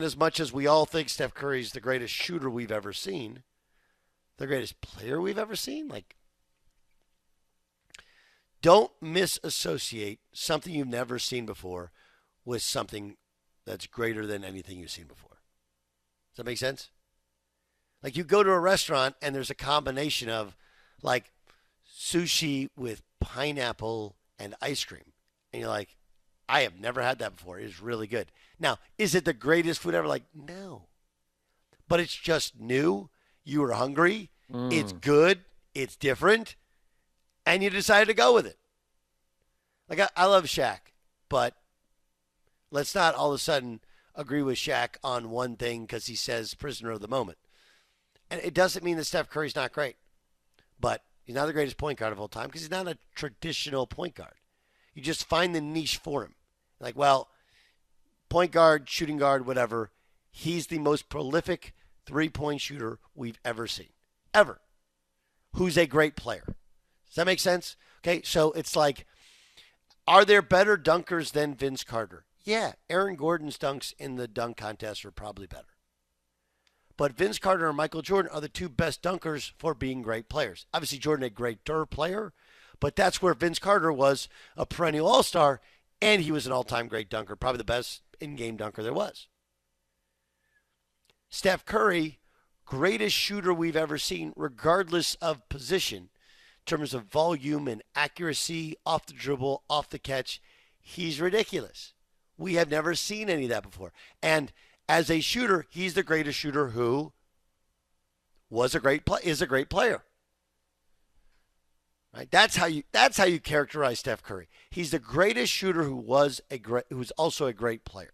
As much as we all think Steph Curry's the greatest shooter we've ever seen, the greatest player we've ever seen, like, don't misassociate something you've never seen before with something that's greater than anything you've seen before. Does that make sense? Like, you go to a restaurant and there's a combination of, like, sushi with pineapple and ice cream. And you're like, I have never had that before. It is really good. Now, is it the greatest food ever? Like, no. But it's just new. You were hungry. It's good. It's different. And you decided to go with it. Like, I love Shaq, but let's not all of a sudden agree with Shaq on one thing because he says prisoner of the moment. And it doesn't mean that Steph Curry's not great, but he's not the greatest point guard of all time because he's not a traditional point guard. You just find the niche for him. Like, well, point guard, shooting guard, whatever. He's the most prolific three-point shooter we've ever seen. Ever. Who's a great player. Does that make sense? Okay, so it's like, are there better dunkers than Vince Carter? Yeah, Aaron Gordon's dunks in the dunk contest are probably better. But Vince Carter and Michael Jordan are the two best dunkers for being great players. Obviously, Jordan a greater player, but that's where Vince Carter was a perennial all-star, and he was an all-time great dunker, probably the best in-game dunker there was. Steph Curry, greatest shooter we've ever seen, regardless of position, in terms of volume and accuracy, off the dribble, off the catch. He's ridiculous. We have never seen any of that before. And as a shooter, he's the greatest shooter who is a great player. Right? That's how you characterize Steph Curry. He's the greatest shooter who's also a great player.